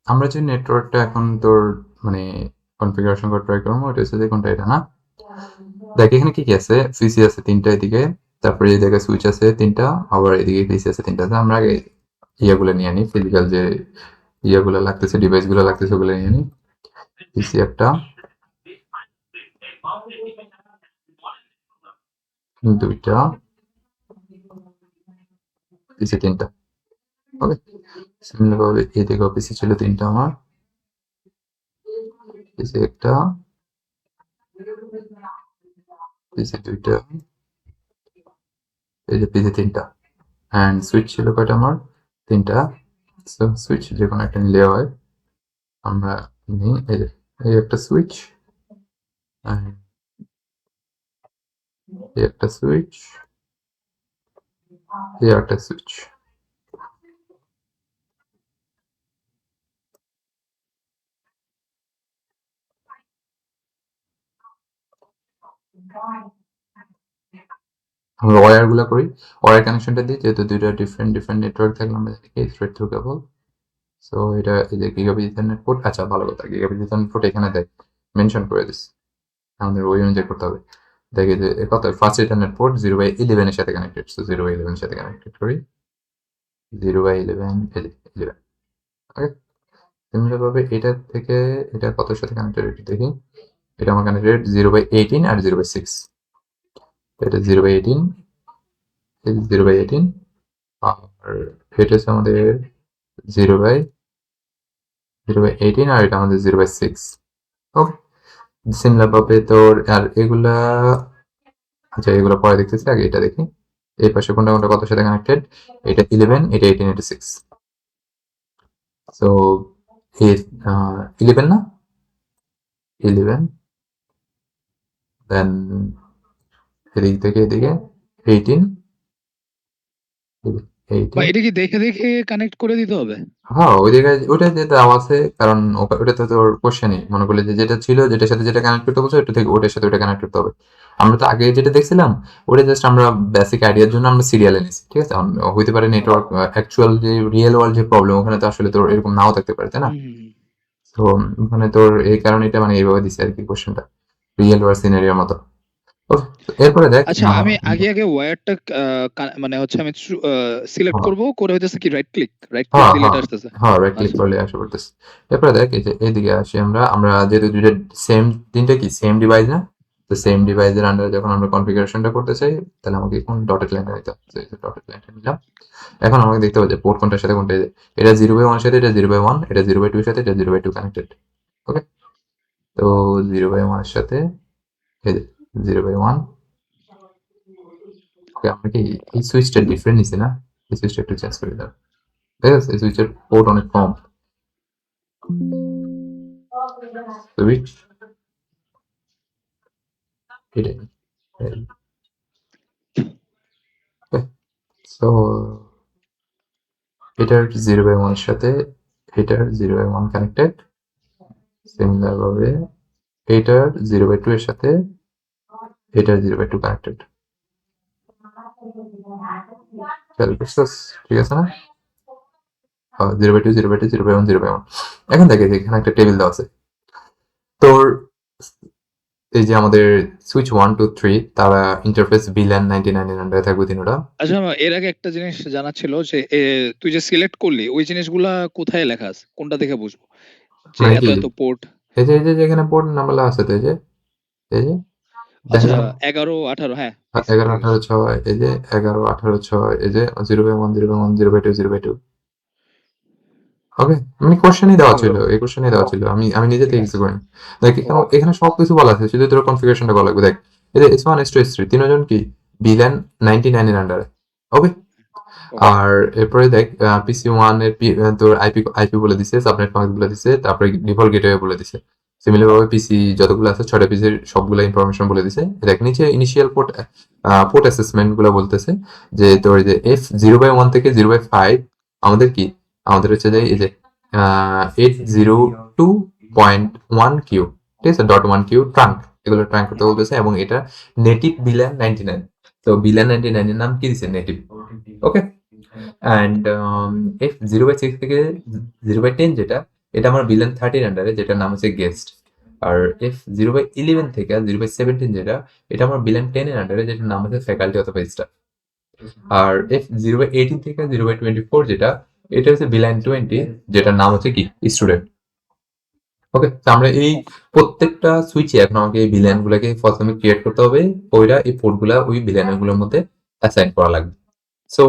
আমরা যে নেটওয়ার্কটা এখন তোর মানে কনফিগারেশন করে ট্রাই করবো, ওটা হচ্ছে যে কোনটা, এটা না? দেখ এখানে কি কি আছে, পিসি আছে 3টা এদিকে, তারপরে এই জায়গায় সুইচ আছে 3টা, আবার এদিকে পিসি আছে 3টা। তো আমরা আগে ইয়াগুলো নিয়ে নিই, ফিজিক্যাল যে ইয়াগুলো লাগতেছে, ডিভাইস গুলো লাগতেছে, ওগুলো নিয়ে নিই। পিসি একটা, দুইটা, পিসি 3টা। ওকে, সিমিলার ভাবে এদিকেও পিসি ছিল 3টা আমার, পিসি একটা, পিসি 2টা, এই যে পিসি 3টা। অ্যান্ড সুইচ ছিল কয়টা আমার? 3টা। সো সুইচ যে কোনো একটা নিলে হয়। আমরা নিই এই যে, এই একটা সুইচ, এই একটা সুইচ, এই একটা সুইচ। আমরা ওয়্যার গুলা করি, ওয়্যার কানেকশনটা দিই, যেহেতু দুইটা ডিফারেন্ট ডিফারেন্ট নেটওয়ার্ক থাকলে আমরা জানি কি থ্রেড থ্রু কেবল। সো এটা এই যে গিগাবিট ইথারনেট পোর্ট। আচ্ছা ভালো কথা, গিগাবিট ইথারনেট পোর্ট এখানে দেখ মেনশন করে দিস, আমাদের ওই অনুযায়ী করতে হবে। দেখে যে কত, ফার্স্ট ইথারনেট পোর্ট 0/11 এর সাথে কানেক্টেড। সো 0/11 এর সাথে কানেক্টেড করি, 0/11 11। ওকে, সিমিলার ভাবে এটা থেকে এটা কত সাথে কানেক্টেড একটু দেখি। এটা আমার কানেক্টেড 0/18 আর 0/6। এটা 0/18, 0/18, আর এটা হচ্ছে আমাদের 0/18, আর এটা আমাদের 0/6। ওকে, সিমিলার ভাবে তোর আর এগুলা, আচ্ছা এগুলো পরে দেখতেছি, আগে এটা দেখি। এই পাশে কোনটা কোনটা কত সাথে কানেক্টেড, এটা 11, এটা 18, এটা 6। সো এর 11 না, 11, দেন এদিক থেকে এদিকে 18, বা 18। এটা কি দেখে দেখে কানেক্ট করে দিতে হবে? হ্যাঁ, ওই জায়গায় ওটা যে দেওয়া আছে, কারণ ওটাতে তোর কোশ্চেনই মনে করলে যে যেটা ছিল, যেটার সাথে যেটা কানেক্ট করতে বলছো, ওটা থেকে ওটার সাথে ওটা কানেক্ট করতে হবে। আমরা তো আগে যেটা দেখছিলাম, ওটা জাস্ট আমরা বেসিক আইডিয়ার জন্য আমরা সিরিয়ালে নিছি, ঠিক আছে? হইতে পারে নেটওয়ার্ক অ্যাকচুয়াল যে রিয়েল ওয়ার্ল্ড যে প্রবলেম, ওখানে তো আসলে তোর এরকম নাও থাকতে পারে, তাই না? তো ওখানে তোর এই কারণে এটা মানে এইভাবে দিছে আর কি কোশ্চেনটা, রিয়েল ওয়ার্ল্ড সিনারিওর মতো। Okay, তো এরপরে দেখ আচ্ছা, আমি আগে ওয়্যারটা মানে হচ্ছে আমি সিলেক্ট হ্যাঁ করব, করে হইতেছে কি রাইট ক্লিক হ্যাঁ দিলে হ্যাঁ এটা আসতেছে। হ্যাঁ, রাইট ক্লিক আচ্ছা, করলে আসা পড়তেছে। এরপরে দেখ এই যে এইদিকে আসি, আমরা যেহেতু দুইটা সেম, তিনটা কি সেম ডিভাইস না, তো সেম ডিভাইসের আন্ডারে যখন আমরা কনফিগারেশনটা করতে চাই, তাহলে আমাকে কোন ডটেড লাইনটা নিতে হবে। তো এই যে ডটেড লাইনটা নিলাম। এখন আমাকে দেখতে হবে যে পোর্ট কোনটার সাথে কোনটা। এটা 0/1 এর সাথে এটা 0/1, এটা 0/2 এর সাথে এটা 0/2 কানেক্টেড। ওকে, তো 0/1 এর সাথে এই যে 0/1। ওকে, আমরা কি এই সুইচটা ডিফারেন্ট নিছি না? এই সুইচটা একটু চেঞ্জ করে দাও। ঠিক আছে, এই সুইচের পোর্ট অনেক কম। সুইচ এটাই। সো এটার 0/1 এর সাথে এটার 0/1 কানেক্টেড। সিমিলার ভাবে এটার 0/2 এর সাথে এটার 0/2 কানেক্টেড। খেয়াল করছিস? ঠিক আছে না? 0/2 0/2 0/1 0/1। এখন দেখে যে এখানে একটা টেবিল দেওয়া আছে তোর। এই যে আমাদের সুইচ 1 2 3, তারা ইন্টারফেস VLAN 99 এর আন্ডারে থাকবে তিনটা। আচ্ছা, এর আগে একটা জিনিস জানা ছিল যে তুই যে সিলেক্ট করলি ওই জিনিসগুলা কোথায় লেখা আছে, কোনটা দেখে বুঝবো যে মানে এত কি, এত পোর্ট? এই যে যেখানে পোর্ট নাম্বার আছে, তো এই যে দেখা আচ্ছা, যায় 11 18, হ্যাঁ দেখছি, এগারো ঠিক আঠারো আছে। ছয় এই যে 11 18 6, এই যে 0/1 0/1 0/2 0/2। ওকে, মানে কোশ্চেনই দেওয়া ছিল, এই কোশ্চেনই দেওয়া ছিল, আমি নিজে ঠিক থেকে কিছু আছে। করিনি। দেখ এখানে এখানে সবকিছু বলা আছে, শুধু তোর কনফিগারেশনটা বলা লাগবে। দেখ এই যে S1 S2 S3 তিনজন কি VLAN 99 এর আন্ডারে। ওকে, ওকে। আর এরপরে দেখ PC1 এর তোর আইপি বলে দিছে, সাবনেট মাস্ক বলে দিছে, তারপরে ডিফল্ট গেটওয়ে বলে দিছে। সিমিলার ভাবে পিসি যতগুলো আছে 6টা পিসির সবগুলো ইনফরমেশন বলে দিছে। দেখ নিচে ইনিশিয়াল পোর্ট অ্যাসেসমেন্ট গুলো বলতেছে যে তোর এই যে F0/1 থেকে 0/5 আমাদের কি, আমাদের হচ্ছে যে এই যে 802.1 কিউ, ঠিক আছে, .1 কিউ ট্রাঙ্ক, এগুলো ট্রাঙ্ক করতে বলতেছে। এবং এটা নেটিভ VLAN 99। তো VLAN 99 এর নাম কি দিছে, নেটিভ। ওকে, অ্যান্ড F0/6 থেকে 0/10 যেটা, এটা আমার VLAN 30 এর আন্ডারে, যেটার নাম হচ্ছে গেস্ট। আর F0/11 থেকে 0/17 যেটা, এটা আমার VLAN 10 এর আন্ডারে, যেটার নাম হচ্ছে ফ্যাকাল্টি অথবা স্টাফ। আর F0/18 থেকে 0/24 যেটা, এটা হচ্ছে VLAN 20, যেটার নাম হচ্ছে কি স্টুডেন্ট। ওকে, তো আমরা এই প্রত্যেকটা সুইচে এখন আমাকে এই ভিলেন গুলাকে প্রথমে ক্রিয়েট করতে হবে, ওইটা এই পোর্ট গুলা ওই ভিলেন গুলোর মধ্যে অ্যাসাইন করা লাগবে। সো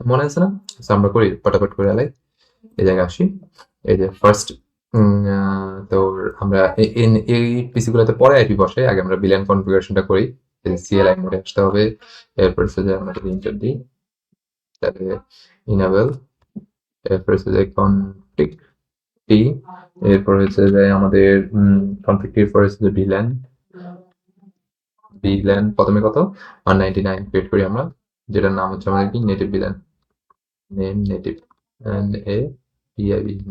মনে আছে না? So, আমরা করি ফটাফট করে আলাই, এই জায়গায় আসি। এই যে ফার্স্ট, তো আমরা এই পিসি গুলোতে পরে আইপি বসে, আগে আমরা ভিলেন কনফিগারেশনটা করি। CLI মোডে আসতে হবে, এরপর হচ্ছে যে আমরা যদি ইন্টার দিই, তাহলে ইনাবেল, এরপর হচ্ছে যে কনফিগ টি, এরপর হচ্ছে যে আমাদের কনফিগ টির পর হচ্ছে যে ভিল্যান প্রথমে কত 199 ক্রিয়েট করি আমরা, যেটার নাম হচ্ছে আমাদের কি native VLAN, name native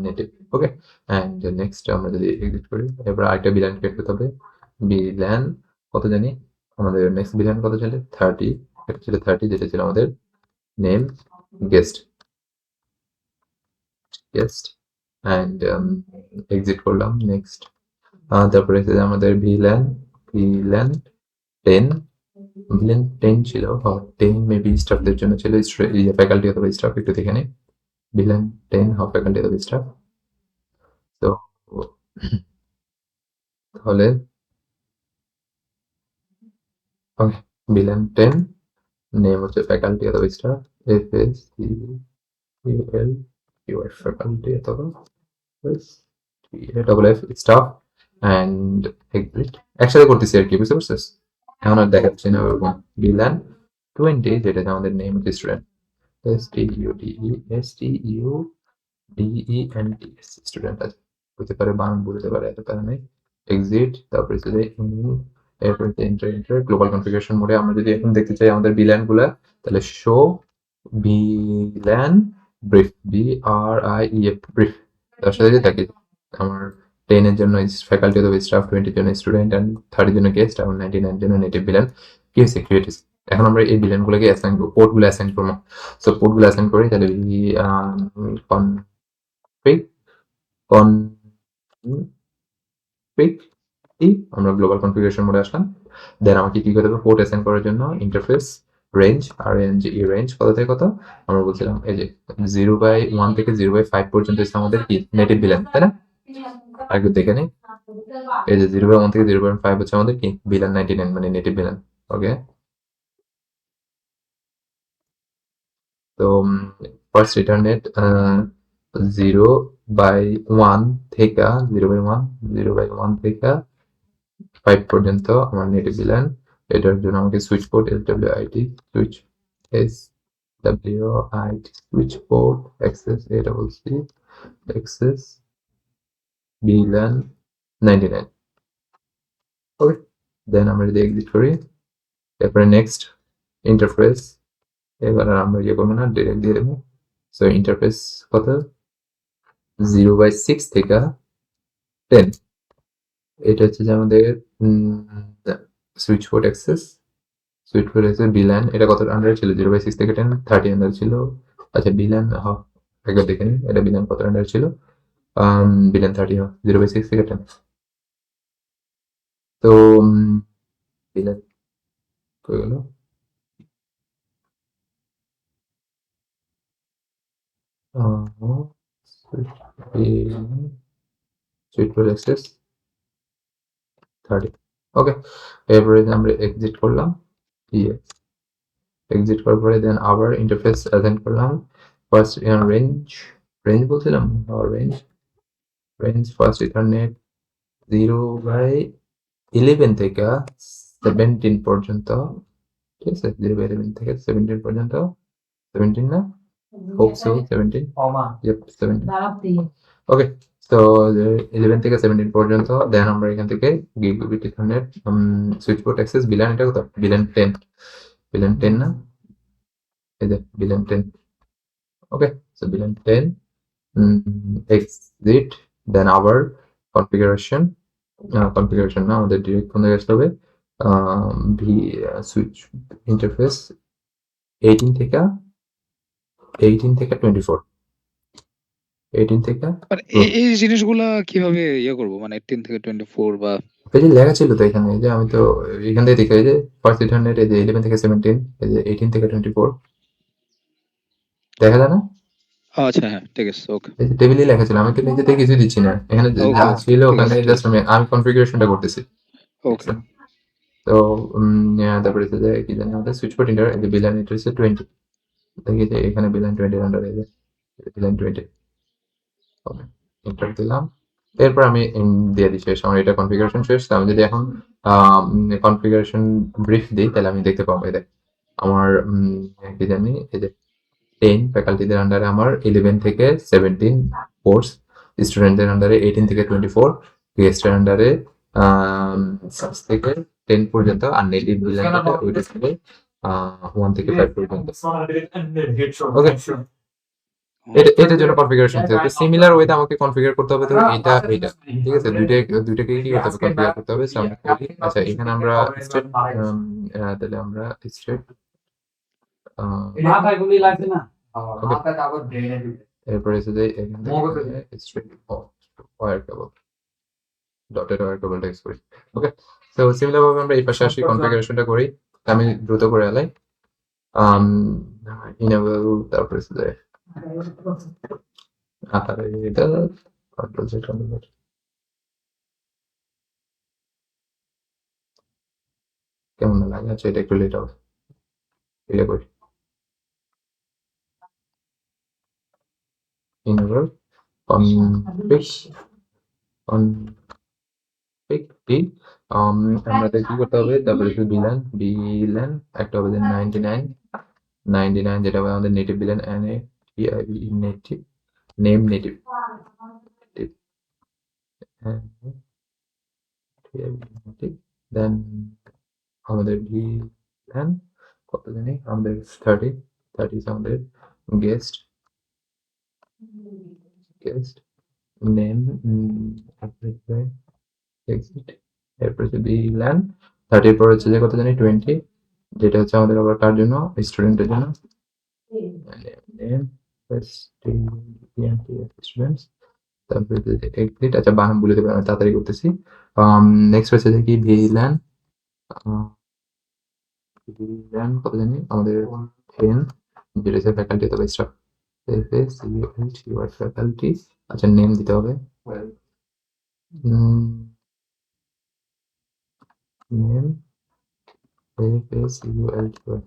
native. Okay, and next আমরা যদি এক্সিট করি, এবার আরেকটা ভিল্যান ক্রিয়েট করতে হবে। ভিল্যান কত জানি, আমাদের নেক্সট ভিল্যান কত ছিল 30, এটা ছিল 30, যেটা ছিল আমাদের নেম গেস্ট এন্ড এক্সিট করলাম। নেক্সট তারপরে হচ্ছে যে আমাদের ভিল্যান 10, ভিলেন 10 ছিল, 10 মেবি স্টাফদের জন্য ছিল, ফ্যাকাল্টি অথবা স্টাফ, একটু দেখে নিই। ভিলেন 10 ফ্যাকাল্টি অথবা স্টাফ। তো তাহলে ওকে, ভিলেন 10, নেম হচ্ছে ফ্যাকাল্টি অথবা স্টাফ, FACUL ফ্যাকাল্টি অথবা FF স্টাফ অ্যান্ড এক্সিট। একসাথে করতেছি আর কি, বুঝতে পারছিস? এখন আর দেখাচ্ছি না ওরকম। ভিলেন 20, যেটা আমাদের নেম হচ্ছে স্টুডেন্ট, STUDENT স্টুডেন্ট আছে, হতে পারে বানান বলতে পারে, এত প্যারা নেই। এক্সিট, তারপরে হচ্ছে যে এরপর এন্টার গ্লোবাল কনফিগারেশন মোডে আমরা যদি এখন দেখতে চাই আমাদের ভিল্যান গুলা, তাহলে শো ভিল্যান ব্রিফ, BRIEF ব্রিফ, তার সাথে যদি থাকি আমার 10 এর জন্য ফ্যাকাল্টি অথবা স্টাফ, 20 এর জন্য স্টুডেন্ট অ্যান্ড 30 এর জন্য গেস্ট, এবং 99 এর জন্য নেটিভ ভিল্যান। কি হয়েছে ক্রিয়েট হয়েছে। এখন আমরা এই ভিল্যান গুলোকে অ্যাসাইন করবো, পোর্ট গুলো অ্যাসাইন করবো। সো পোর্ট গুলো অ্যাসাইন করি, তাহলে কনফিগ কনফিগ আমরা গ্লোবাল কনফিগারেশন মোডে আসলাম। দেন আমাকে কি করতে হবে, পোর্ট অ্যাসাইন করার জন্য ইন্টারফেস রেঞ্জ, রেঞ্জ কত থেকে কত আমরা বলছিলাম, এই যে 0/1 থেকে 0/5 পর্যন্ত হচ্ছে আমাদের কি নেটিভ ভিলেন, তাই না? আগে দেখে নিই, এই যে 0/1 থেকে 0/5 হচ্ছে আমাদের কি ভিলেন 99, মানে নেটিভ ভিলেন। ওকে, তো ফার্স্ট ইটারনেট 0/1 থেকে 0/1 থেকে 5 পর্যন্ত আমার নেটিভ ভিলেন। এটার জন্য আমাকে switch port SWIT switch SWIT switch port access ACC access villain 99। ওকে, দেন আমরা যদি এক্সিট করি, তারপরে নেক্সট ইন্টারফেস, এবার আর আমরা ইয়ে করবো না, ডিরেক্ট দিয়ে দেবো। সো ইন্টারফেস কত 0/6 থেকে 10, এটা হচ্ছে যে আমাদের switch port access, switch port access VLAN, এটা কত আন্ডারে ছিল 0/6 থেকে 10, 30 আন্ডারে ছিল। আচ্ছা ভিল্যান একবার দেখে নিন, এটা ভিল্যান কত আন্ডারে ছিল, ভিল্যান 30 0/6 থেকে 10। তো ভিল্যান হয়ে গেল, সুইট পোর্ট অ্যাক্সেস 30। ওকে, এরপরে আমরা এক্সিট করলাম, এক্সিট করার পরে দেন আবার ইন্টারফেস অ্যাসাইন করলাম। ফার্স্ট রেঞ্জ বলছিলাম, রেঞ্জ ফার্স্ট ইথারনেট 0/11 থেকে 17 পর্যন্ত, ঠিক আছে? 0/11 থেকে 17 পর্যন্ত, 17 না? Hope so, 17. Yep, 17. ওকে, তো 11 থেকে 17 পর্যন্ত। দেন আমরা এখান থেকে gigabit ethernet switch port access VLAN, এটা কত ভিল্যান 10, ভিল্যান 10 না, এই যে ভিল্যান 10। ওকে, সো ভিল্যান 10 এক্সিট, দেন আবার কনফিগারেশন, কনফিগারেশন না, আমাদের ডিরেক্ট কোন জায়গায় আসতে হবে, সুইচ ইন্টারফেস 18 থেকে 24, 18 থেকে মানে এই জিনিসগুলা কিভাবে ইয়ে করবো? মানে 18 থেকে 24 বা এই যে লেখা ছিল তো এখানে, এই যে আমি তো এখান থেকে দেখি, এই যে ফার্স্ট 800, এই যে 11 থেকে 17, এই যে 18 থেকে 24 দেখা যায় না? আচ্ছা হ্যাঁ, ঠিক আছে। ওকে, এই যে টেবিলেই লেখা ছিল, আমি তো নিজে থেকে কিছুই দিচ্ছি না, এখানে যা ওকে, ছিল ঠিক ওখানে আছে, ঠিক জাস্ট আছে। আমি কনফিগারেশনটা করতেছি। ওকে। তো তারপরে হচ্ছে যে কি জানি আমাদের সুইচ পোর্ট ইন্টার, এই যে বিলাইন এটা হচ্ছে 20, দেখি যে এখানে বিলাইন 20 আন্ডার, এই যে বিলাইন 20 ওকে, এন্টার দিলাম। এরপর আমি দিয়ে দিই শেষ, আমার এটা কনফিগারেশন শেষ। তো আমি যদি এখন কনফিগারেশন ব্রিফ দিই তাহলে আমি দেখতে পাবো, এই দেখ আমার কি জানি এই যে 10 ফ্যাকাল্টিদের আন্ডারে আমার 11 থেকে 17 কোর্স, স্টুডেন্টদের আন্ডারে 18 থেকে 24, গেস্টের আন্ডারে 6 থেকে 10 পর্যন্ত, আর নেটিভ বিলাইন ওইটা থেকে 1 থেকে 5 পর্যন্ত। ওকে, এটার জন্য কনফিগারেশন থাকবে সিমিলার ওয়েতে আমাকে কনফিগার করতে হবে। তো এটা ঠিক আছে, দুইটাকে কি করতে হবে, কনফিগার করতে হবে। So আমরা করি, আচ্ছা এখানে আমরা স্টেট, তাহলে আমরা স্টেট এরপরে এসে যাই এখান থেকে স্ট্রেট ওয়্যার কেবল, ডটেড ওয়্যার কেবলটা ইউজ করি। ওকে, তো সিমিলার ভাবে আমরা এই পাশে আসি, কনফিগারেশনটা করি। আমি দ্রুত করে আলাই ইনেবল, তারপরে এসে যায় এটা কেমন লাগে, আচ্ছা এটা একটু লেট হবে, এটা করি ইনেবল কনফিগ আমাদের কি করতে হবে, তারপরে শুধু বিলান একটা হবে 99 যেটা হবে আমাদের নেটিভ বিলান, নেটিভ নেম নেটিভ দেন আমাদের বিলান কত জানি আমাদের 30 আমাদের গেস্ট নেম এক্সিট, এরপর হচ্ছে বিলান 30 পর হচ্ছে যে কত জানি 20, যেটা হচ্ছে আমাদের আবার কার জন্য, স্টুডেন্টের জন্য, স্টুডেন্টস। তারপরে এক্সিট, আচ্ছা বানাম বলে দেবে, আমি তাড়াতাড়ি করতেছি। নেক্সট হচ্ছে যে কি ভিল্যান, ভিল্যান কত জানি আমাদের 10, যেটা হচ্ছে ফ্যাকাল্টি অথবা স্টাফ, ফ্যাকাল্টি। আচ্ছা নেম দিতে হবে, নেম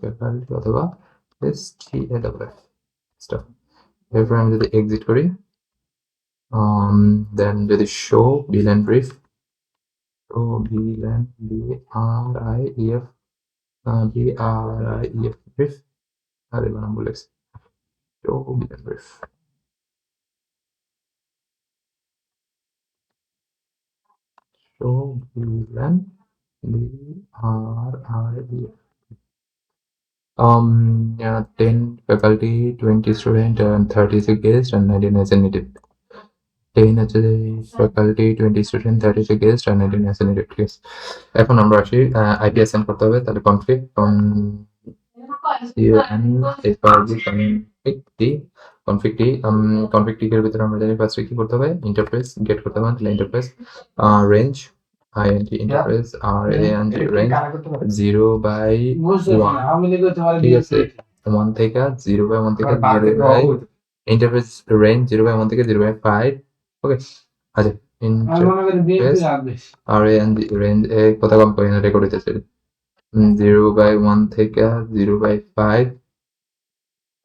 ফ্যাকাল্টি অথবা স্টাফ। এরপর আমি যদি এক্সিট করি, দেন যদি show villain brief, show villain BRIEF brief, আরে বানাম বলেছি, show villain brief, show villain BRIEF 10 faculty, 20 student and 30 is a guest and 19 as a native। 10 হচ্ছে যে faculty, 20 student, 30 is a guest and 19 as a native। ঠিক আছে, এখন আমরা আসি আইপি অ্যাসাইন করতে হবে। তাহলে কনফিগ কনফিগ এর ভিতরে আমরা জানি ফার্স্টে কি করতে হবে, ইন্টারফেস গেট করতে হবে। তাহলে ইন্টারফেস রেঞ্জ ইন্টারফেস রেঞ্জ 0/1, ঠিক আছে, 1 থেকে 0/1 থেকে 0/, ইন্টারফেস রেঞ্জ 0/1 থেকে 0/5। ওকে, আচ্ছা ইন্টারফেস রেঞ্জ কথা কম করে রেকর্ড হইতেছে 0/1 থেকে 0/5।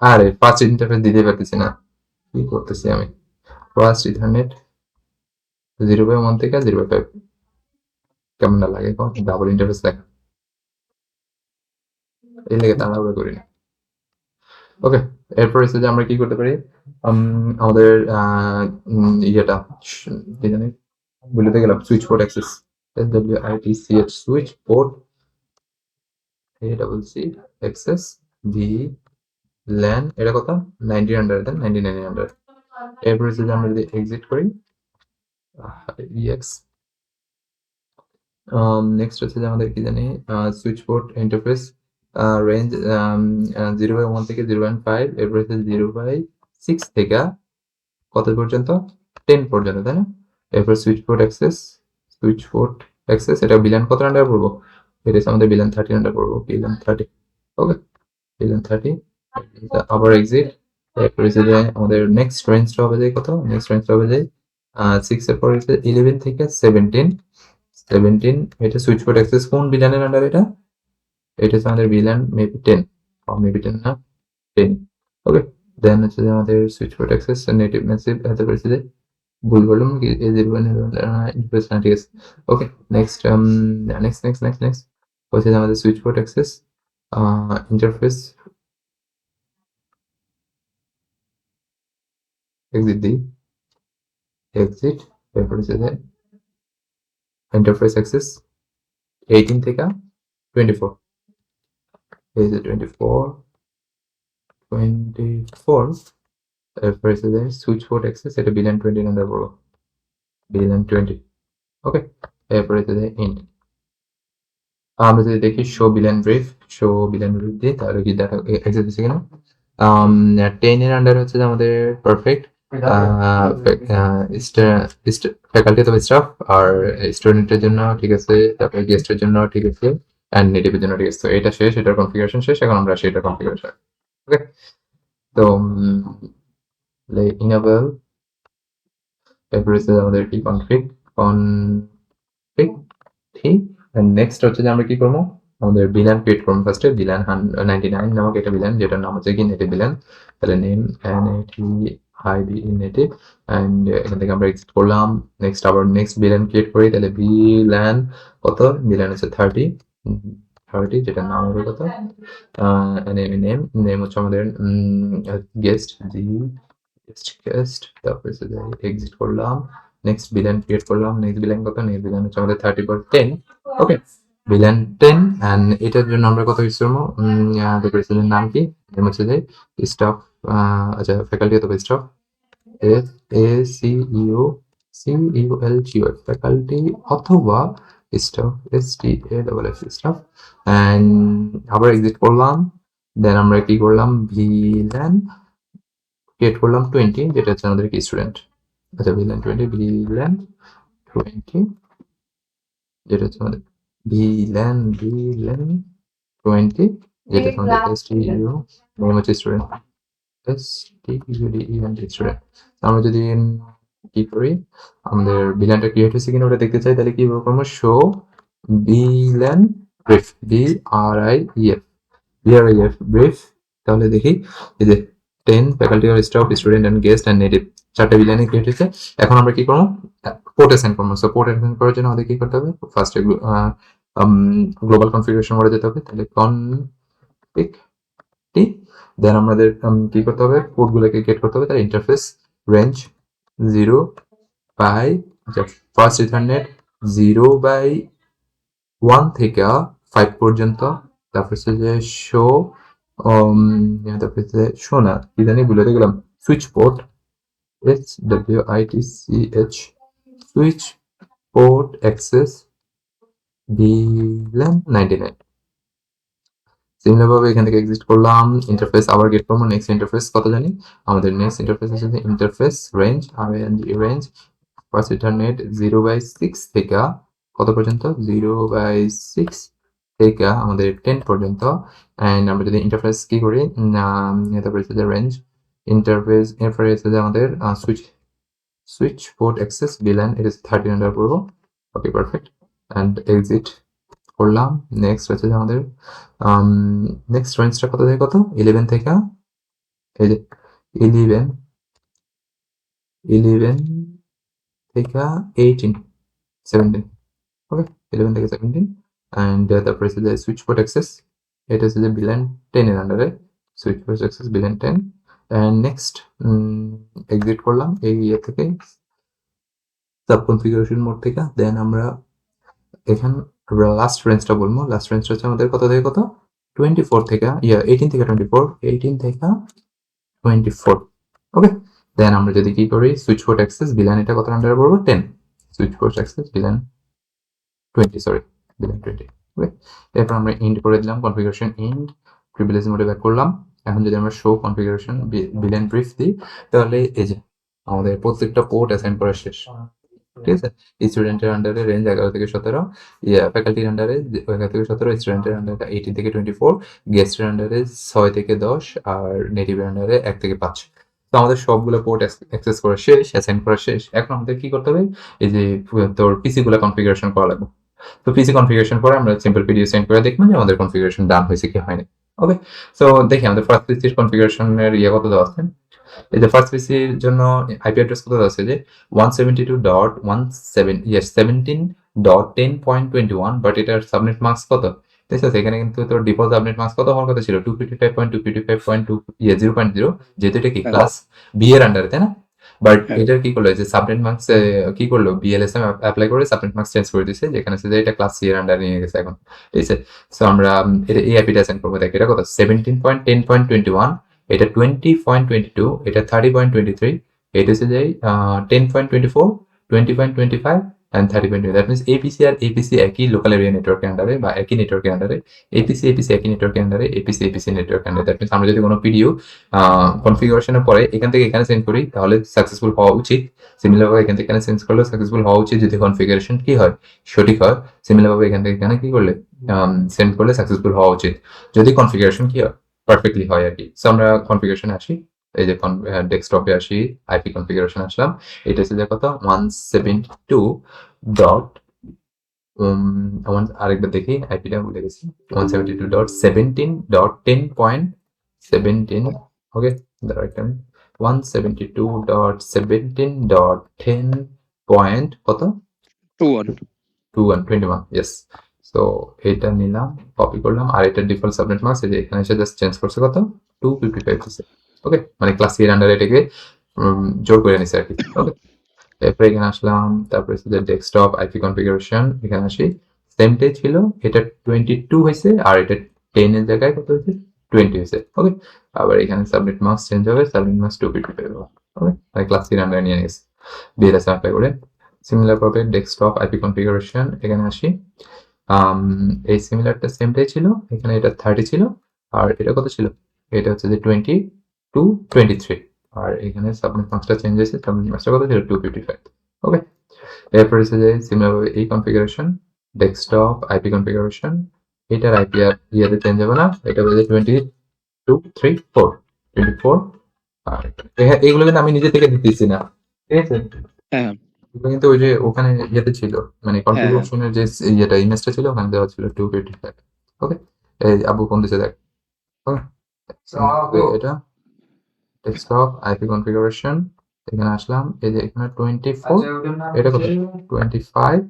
আরে ফার্স্ট ইন্টারফেস দিতে পারতেছি না, কি করতেছি আমি, ফার্স্ট ইথারনেট 0/1 থেকে 0/5 কেমন না লাগে, ডাবল ইন্টারফেস লেখা, এই লেগে তাড়াহুড়ো করি না। ওকে, এরপর হচ্ছে যে আমরা কি করতে পারি, আমাদের ইয়েটা কি জানি বলতে গেলাম, switch port access, SWITCH switch port ACC access VLAN, এটা কত 90 আন্ডার দেন 99 আন্ডার। এরপর হচ্ছে যে আমরা যদি এক্সিট করি EX, নেক্সট হচ্ছে যে আমাদের কি জানি সুইচ পোর্ট ইন্টারফেস রেঞ্জ 0/1 থেকে 0/5, এরপর হচ্ছে 0/6 থেকে কত পর্যন্ত 10 পর্যন্ত, তাই না? এরপর সুইচ পোর্ট অ্যাক্সেস এটা বিলিয়ন কত আন্ডার পড়বো? এটা হচ্ছে আমাদের বিলিয়ন 30 আন্ডার পড়বো, বিলিয়ন 30। ওকে, বিলিয়ন 30। আবার এক্সিট। এরপর হচ্ছে যে আমাদের নেক্সট রেঞ্জটা হবে যে কত, নেক্সট রেঞ্জটা হবে যে 6 এর পর হচ্ছে 11 থেকে 17। এটা সুইচ পোর্ট অ্যাক্সেস কোন বিলিয়নের আন্ডার? এটা হচ্ছে আমাদের বিলিয়ন মেবি 10, মেবি 10 না, 10। ওকে, দেন হচ্ছে যে আমাদের switch port access native message এত করেছে যে ভুল বললাম কি এই যে ইনভেস্ট না, ঠিক আছে। ওকে, নেক্সট নেক্সট হচ্ছে যে আমাদের switch port access interface exit দিই, এক্সিট। এরপর হচ্ছে যে ইন্টারফেস অ্যাক্সেস 18 থেকে 24, এই যে 24। এরপর হচ্ছে যে সুইচ পোর্ট অ্যাক্সেস এটা বিলিয়ন 20 নাম্বার বলো, বিলিয়ন 20। ওকে, এরপর হচ্ছে যে ইন্ট। আমরা যদি দেখি শো বিলিয়ন ব্রিফ দিই তাহলে কি দেখা এক্সিট দিচ্ছে কিনা। 10 এর আন্ডার হচ্ছে যে আমাদের পারফেক্ট ফ্যাকাল্টি অথবা স্টাফ, আর স্টুডেন্টের জন্য ঠিক আছে, তারপরে গেস্টের জন্য ঠিক আছে, অ্যান্ড নেটিভের জন্য ঠিক আছে। তো এটা শেষ, এটার কনফিগারেশন শেষ। এখন আমরা আসি এটার কনফিগারেশন। ওকে, তো ইনেবল, এরপরে হচ্ছে আমাদের কি কনফিগ ঠিক। নেক্সট হচ্ছে যে আমরা কি করবো, আমাদের ভিলান ক্রিয়েট করবো। ফার্স্টে ভিলান 99 নামক একটা ভিলান, যেটার নাম হচ্ছে কি নেটিভ ভিলান। তাহলে নেম নেটিভ, অ্যান্ড এখান থেকে আমরা এক্সিট করলাম। নেক্সট আবার নেক্সট ভিলান ক্রিয়েট করি, তাহলে ভিলান কত, ভিলান হচ্ছে 30, যেটার নাম হবে কত, নেম হচ্ছে আমাদের গেস্ট, গেস্ট। তারপর হচ্ছে এক্সিট করলাম, নেক্সট ভিলেন ক্রিয়েট করলাম। নেক্সট ভিলেন কত, নেক্সট ভিলেন হচ্ছে আমাদের 30/10। ওকে, ভিলেন 10। অ্যান্ড এটার জন্য আমরা কত ইউজ করবো, প্রেসিডেন্ট নাম কি, নেম হচ্ছে যে স্টাফ, আচ্ছা ফ্যাকাল্টি অথবা স্টাফ, SACULGO ফ্যাকাল্টি অথবা স্টাফ, STAFF স্টাফ। অ্যান্ড আবার এক্সিট করলাম। দেন আমরা কি করলাম, ভিলেন ক্রিয়েট করলাম 20, যেটা হচ্ছে আমাদের কি স্টুডেন্ট। আচ্ছা ভিলেন 20, ভিলেন 20, যেটা হচ্ছে আমাদের ভিলেন 20, যেটা হচ্ছে আমাদের STU, নেম হচ্ছে স্টুডেন্ট, স্টুডেন্ট। আমরা যদি কি করি, আমাদের ভিলেনটা ক্রিয়েট হয়েছে কিনা ওটা দেখতে চাই, তাহলে কি করবো, শো ভিলেন ব্রিফ, ব্রিফ। তাহলে দেখি এই যে 10 faculty or staff, student and guest and native, 4টা ভিলেনে ক্রিয়েট হয়েছে। এখন আমরা কি করবো, পোর্ট অ্যাসাইন করবো। সো পোর্ট অ্যাসাইন করার জন্য আমাদের কি করতে হবে, ফার্স্টে গ্লোবাল কনফিগারেশন মোডে যেতে হবে, তাহলে কনফিগ টি। দেন আমাদের কি করতে হবে, পোর্টগুলোকে গেট করতে হবে। তাহলে ইন্টারফেস রেঞ্জ 0/, আচ্ছা ফার্স্ট ইথারনেট 0/1 থেকে 5 পর্যন্ত। তারপর হচ্ছে যে শো, তারপর হচ্ছে শো না কি জানি ভুলে গেলাম, switch port, SWITCH, switch port access villain 99। Similar ভাবে এখান থেকে এক্সিট করলাম, ইন্টারফেস আবার গেট করবো। নেক্সট ইন্টারফেস কত জানি, আমাদের নেক্সট ইন্টারফেস হচ্ছে interface range, range first internet 0/6 থেকে কত পর্যন্ত, 0/6 থেকে আমাদের 10 পর্যন্ত। অ্যান্ড আমরা যদি ইন্টারফেস কি করি, তারপরে হচ্ছে যে রেঞ্জ ইন্টারফেস, এরপরে হচ্ছে যে আমাদের সুইচ পোর্ট অ্যাক্সেস ভিলেন, এটা 30 আন্ডার করবো। ওকে পারফেক্ট, অ্যান্ড এক্সিট করলাম। নেক্সট হচ্ছে যে আমাদের নেক্সট রেঞ্জটা কত থেকে কত, 11 থেকে এই যে 11 থেকে 18, 17। ওকে, 11 থেকে 17। অ্যান্ড তারপরে হচ্ছে যে সুইচ পোর্ট অ্যাক্সেস, এটা হচ্ছে যে ভিলেন 10 এর আন্ডারে, switch port access villain 10। And next exit করলাম এই ইয়ে থেকে, সাব কনফিগারেশন মোড থেকে। দেন আমরা এখান লাস্ট রেঞ্জটা বলবো, লাস্ট রেঞ্জটা হচ্ছে আমাদের কত থেকে কত, 24 থেকে 18 থেকে 24, 18 থেকে 24। ওকে, দেন আমরা যদি কি করি, সুইচ পোর্ট অ্যাক্সেস ভিলেন এটা কত আন্ডারে পড়বো, 10, switch port access villain 20, sorry villain 20। ওকে, এরপর আমরা ইন্ড করে দিলাম, কনফিগারেশন ইন্ড, প্রিভিলেজ মোডে ব্যাক করলাম। এখন যদি আমরা শো কনফিগারেশন ভিলেন ব্রিফ দিই, তাহলে এই যে আমাদের প্রত্যেকটা পোর্ট অ্যাসাইন করা শেষ, ঠিক আছে? স্টুডেন্টের আন্ডারে রেঞ্জ 11 থেকে 17, ফ্যাকাল্টির আন্ডারে 11 থেকে 17, স্টুডেন্টের আন্ডারে 18 থেকে 24, গেস্টের আন্ডারে 6 থেকে 10, আর নেটিভের আন্ডারে 1 থেকে 5। তো আমাদের সবগুলো পোর্ট অ্যাক্সেস করা শেষ, অ্যাসাইন করা শেষ। এখন আমাদের কি করতে হবে? এই যে তোর পিসি গুলো কনফিগারেশন করা লাগবে। তো পিসি কনফিগারেশন করে আমরা সিম্পল পিডিএফ সেন্ড করে দেখবো যে আমাদের কনফিগারেশন ডান হয়েছে কি হয়নি। ওকে, সো দেখি আমাদের ফার্স্ট পিসির কনফিগারেশনের কত দেওয়া আছে। এই যে ফার্স্ট পিসির জন্য আইপি অ্যাড্রেস কত দেওয়া আছে যে 172.17.10.10.21, বাট এটার সাবনেট মার্কস কত? ঠিক আছে, এখানে কিন্তু তোর ডিফল্ট সাবনেট মার্কস কত হওয়ার কথা ছিল? 255.255.2 যেহেতু এটা কি হ্যাঁ ক্লাস বি এর আন্ডারে, তাই না? বাট হ্যাঁ এটার কি করলো যে সাবনেট মার্কস কি করলো, বিএলএসএম অ্যাপ্লাই করে সাবনেট মার্কস চেঞ্জ করে দিয়েছে, যেখানে হচ্ছে যে এটা ক্লাস সি এর আন্ডারে নিয়ে গেছে এখন, ঠিক আছে? সো আমরা এটা এই আইপিটা সেন্ড করবো। দেখ এটা কত, 17.10.21, এটা 20.22, এটা 30.23, এটা হচ্ছে যে 10.24, 20.25 and 30.20। দ্যাট মিনস এপিসি আর এপিসি একই লোকাল এরিয়া নেটওয়ার্কের আন্ডারে বা একই নেটওয়ার্কের আন্ডারে, এপিসি একই নেটওয়ার্কের আন্ডারে, এপিসি নেটওয়ার্কের আন্ডারে। দ্যাট মিনস আমরা যদি কোনো পিডিও কনফিগারেশনের পরে এখান থেকে এখানে সেন্ড করি তাহলে সাকসেসফুল হওয়া উচিত। সিমিলারভাবে এখান থেকে এখানে সেন্ড করলেও সাকসেসফুল হওয়া উচিত যদি কনফিগারেশন কি হয়, সঠিক হয়। সিমিলারভাবে এখান থেকে এখানে কি করলে সেন্ড করলে সাকসেসফুল হওয়া উচিত যদি কনফিগারেশন কি হয়, পারফেক্টলি হয় আর কি। সো আমরা কনফিগারেশনে আসি, এই যে ডেস্কটপে আসি, আইপি কনফিগারেশন আসলাম। এটা হচ্ছে যে কত, 172 ডট আরেকবার দেখি, আইপিটা ভুলে গেছি, 172.17.10.17। ওকে, দাঁড়াও একটা মিনিট, 172.17.10 পয়েন্ট কত, 21, ইয়েস। সো এটা নিলাম, কপি করলাম, আর এটা ডিফল্ট সাবনেট মার্কস, এই যে এখানে এসে জাস্ট চেঞ্জ করছে কত, 255 দিছে। ওকে, মানে ক্লাস এর আন্ডারে এটাকে জোর করে নিছে আর কি। ওকে, এরপরে এখানে আসলাম, তারপরে হচ্ছে যে ডেস্কটপ আইপি কনফিগারেশন, এখানে আসি, সেমটাই ছিল, এটা 22 হয়েছে, আর এটা 10 এর জায়গায় কত হয়েছে, 20 হয়েছে। ওকে, আবার এখানে সাবনেট মার্কস চেঞ্জ হবে, সাবনেট মার্কস 255 হবে। ওকে, মানে ক্লাস এর আন্ডারে নিয়ে গেছে বিএলএসএম অ্যাপ্লাই করে। সিমিলার ভাবে ডেস্কটপ আইপি কনফিগারেশন, এখানে আসি, এই সিমিলারটা সেমটাই ছিল, এখানে এটা 30 ছিল, আর এটা কত ছিল, এটা হচ্ছে যে 22, 23, আর এখানে সাবনেট মার্কসটা চেঞ্জ হয়েছে, সাবনেট মার্কসটা কত ছিল, 255। ওকে, এরপর হচ্ছে যে সিমিলার ভাবে এই কনফিগারেশন ডেস্কটপ আইপি কনফিগারেশন, এটার আইপি আর চেঞ্জ হবে না, এটা বলছে 22, 3, 4, 24, আর এইগুলো কিন্তু আমি নিজে থেকে দিতেছি না, ঠিক আছে? হ্যাঁ এগুলো কিন্তু ওই যে ওখানে ছিল, মানে হ্যাঁ হ্যাঁ কনফিগারেশনের যে ইমেজটা ছিল ওখানে দেওয়া ছিল 255। ওকে, এই আবু ফোন দিছে দেখ। ওকে, এটা ডেস্কটপ আইপি কনফিগারেশন, এখানে আসলাম, এই যে এখানে 24, এটা কত, 25,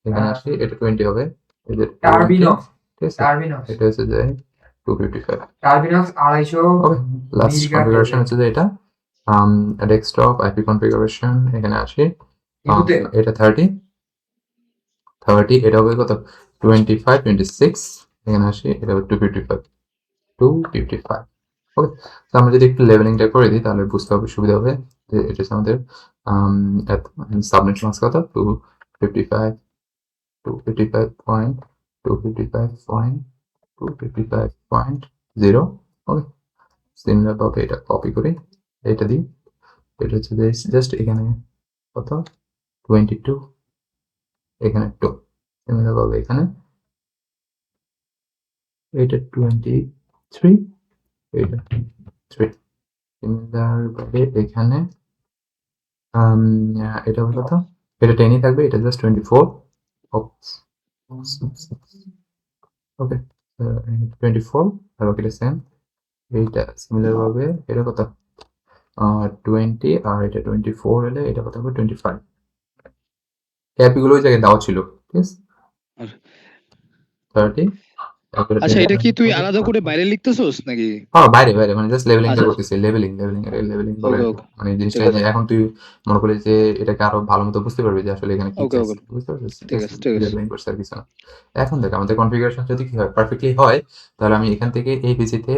এখানে আসি, এটা 20 হবে, এই যে 20, ঠিক আছে, এটা হচ্ছে যে 255। ওকে, লাস্ট কনফিগারেশন হচ্ছে যে এটা ডেস্কটপ আইপি কনফিগারেশন, এখানে আসি, এটা 30, এটা হবে কত, 25, 26, এখানে আসি, এটা হবে 255। ওকে, তো আমরা যদি একটু লেভেলিংটা করে দিই তাহলে বুঝতে হবে, সুবিধা হবে যে এটা হচ্ছে আমাদের সাবনেট মার্কস কত, 255, 255.255.255.0। ওকে, সিমিলার ভাবে এটা কপি করি, এটা দিই, এটা হচ্ছে জাস্ট এখানে কত, 22, এখানে 2, সিমিলার ভাবে এখানে এটা 23, এটা 3, সিমিলার ভাবে এখানে এটা হবে কত, এটা 10ই থাকবে, এটা জাস্ট 24। ওকে, 24, আর বাকিটা সেম। এইটা সিমিলার ভাবে এটা কত, 20, আর এটা 24 হলে এটা কত হবে, 25। ক্যাপিগুলো ওই জায়গায় দেওয়া ছিল, ঠিক আছে, 30, তারপরে আচ্ছা, এটা কি তুই 24। আলাদা করে বাইরে লিখতেছস নাকি? হ্যাঁ, বাইরে মানে জাস্ট লেভেলিংটা আচ্ছা করতেছি, লেভেলিং বলে ওকে আর কি। ওকে মানে ঠিক জিনিসটা আছে এখন তুই মনে করিস যে এটাকে আরো ভালো মতো বুঝতে পারবি যে আসলে এখানে কি ওকে চাইছে, ওকে বুঝতে পারছিস? ঠিক জাস্ট আছে ঠিক আছে লেভেলিং করছে আর কিছু না। এখন দেখ আমাদের কনফিগারেশন যদি কি হয়, পারফেক্টলি হয়, তাহলে আমি এখান থেকে এই পিসিতে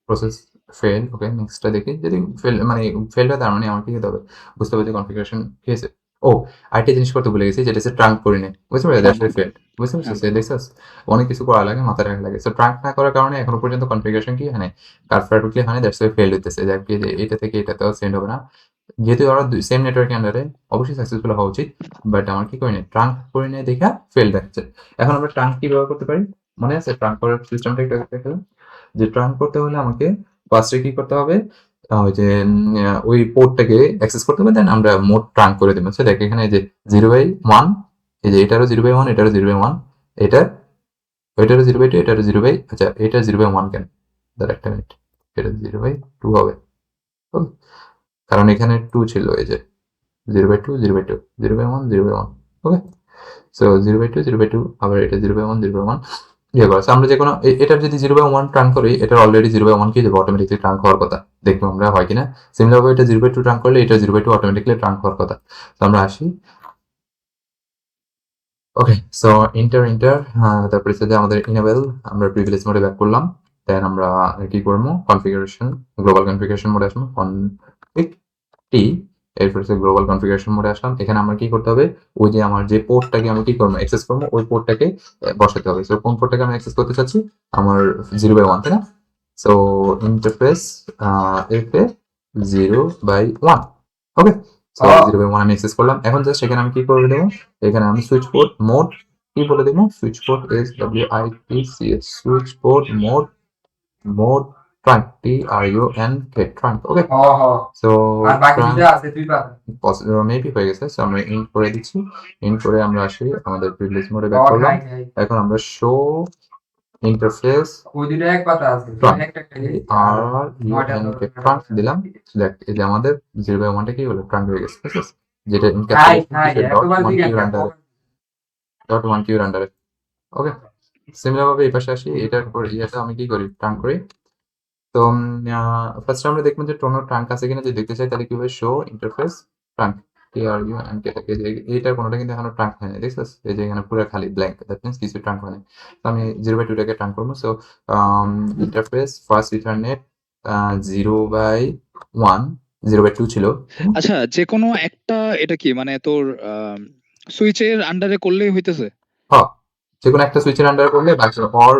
প্রসেস ফেল, ওকে, নেক্সটটা দেখি, যদি ফেল মানে ফেল হয় তার মানে আমার কি হতে হবে, বুঝতে হবে যে কনফিগারেশন কি হয়েছে। ও, আরেকটা জিনিস করতে ভুলে গেছি, যেটা হচ্ছে ট্রাঙ্ক করে নে, বুঝতে পারছিস, হ্যাঁ আসলে ফেল, বুঝতে হ্যাঁ পারছিস, দেখছিস, অনেক কিছু করা লাগে, মাথায় রাখা লাগে। সো ট্রাঙ্ক না করার কারণে এখনো পর্যন্ত কনফিগারেশন কি হয় না, পারফেক্টলি হয় না, দ্যাটস ওয়াই ফেল হইতেছে। যাক, যে এটা থেকে এটাতেও সেন্ড হবে না, যেহেতু ওরা সেম নেটওয়ার্কের আন্ডারে অবশ্যই সাকসেসফুল হওয়া উচিত, বাট আমার কি করি না ট্রাঙ্ক করে নিয়ে দেখা ফেল দেখাচ্ছে। এখন আমরা ট্রাঙ্ক কি ব্যবহার করতে পারি, মনে আছে ট্রাঙ্ক করার সিস্টেমটা একটু দেখালাম, যে ট্রাঙ্ক করতে হলে আমাকে ফার্স্টে কি করতে হবে, ওই যে ওই পোর্টটাকে অ্যাক্সেস করতে হবে, দেন আমরা মোড ট্রাঙ্ক করে দেবো। সে দেখ এখানে যে 0/1, এই যে এটারও 0/1, এটারও 0/1, এটার এটারও 0/2, এটারও 0/, আচ্ছা এটা 0/1 কেন, দাঁড়া একটা মিনিট, এটা 0/2 হবে। Okay? কারণ এখানে 2 ছিল, এই যে 0/2, 0/2, 0/1, 0/1। ওকে, সো 0/2, 0/2, আবার এটা 0/1, 0/1 ইয়ে করা। আমরা যে কোনো এটার যদি 0/1 ট্রান করি, এটার অলরেডি 0/1 কি দেবো, অটোমেটিকলি ট্রাঙ্ক হওয়ার কথা। দেখবো আমরা হয় কিনা। সিমিলার ভাবে এটা 0/2 ট্রাঙ্ক করলে এটা 0/2 অটোমেটিকলি ট্রাঙ্ক হওয়ার কথা। তো আমরা আসি, ওকে, সো ইন্টার তারপরে সাথে আমাদের ইনেবল, আমরা প্রিভিলেজ মোডে ব্যাক করলাম। দেন আমরা কি করবো, কনফিগারেশন, গ্লোবাল কনফিগারেশন মোডে আসলাম, কনফিগ টি, এরপর হচ্ছে গ্লোবাল কনফিগারেশন মোডে আসলাম। এখানে আমার কি করতে হবে, ওই যে আমার যে পোর্টটাকে আমি কি করবো অ্যাক্সেস করবো, ওই পোর্টটাকে বসাতে হবে। সো কোন পোর্টটাকে আমি অ্যাক্সেস করতে চাচ্ছি, আমার 0/1, তাই না? সো ইন্টারফেস এফ এ 0/1, ওকে, সো 0/1 আমি অ্যাক্সেস করলাম। এখন জাস্ট এখানে আমি কি করে দেবো, এখানে আমি সুইচ পোর্ট মোড কি বলে দেবো, switch port SWITCH, switch port mode trunk TRUNK trunk, okay. So maybe হয়ে গেছে, সো আমরা ইন্ট করে দিচ্ছি। ইন্ট করে আমরা আসি আমাদের প্রিভিলেজ মোডে ব্যাক করলাম। এখন আমরা শো ইন্টারফেস ট্রাঙ্ক দিলাম। দেখ এই যে আমাদের 0/1টা কি হলো, ট্রাঙ্ক হয়ে গেছে, ঠিক আছে? যেটা .1 কিউর আন্ডারে, ওকে। সিমিলার ভাবে এই পাশে আসি, এটার পর ইয়াটা আমি কি করি, ট্রাঙ্ক করি। তো ফার্স্ট আমরা দেখবো যে টোনো ট্রাঙ্ক আছে কিনা, যদি দেখতে চাই তাহলে কি হবে, শো ইন্টারফেস ট্রাঙ্ক TRUNK, এইটার কোনোটা কিন্তু এখনো ট্রাঙ্ক হয়নি, দেখছিস? এই যে এখানে পুরো খালি ব্ল্যাঙ্ক, দ্যাট মিনস কিছু ট্রাঙ্ক হয়নি। তো আমি 0/2টাকে ট্রাঙ্ক করবো। সো ইন্টারফেস ফার্স্ট ইথারনেট 0/1, 0/2 ছিল। আচ্ছা, যেকোনো একটা এটা কি মানে তোর সুইচের আন্ডারে করলেই হইতেছে? হ্যাঁ, যেকোনো একটা সুইচের আন্ডার করলে বাকি অর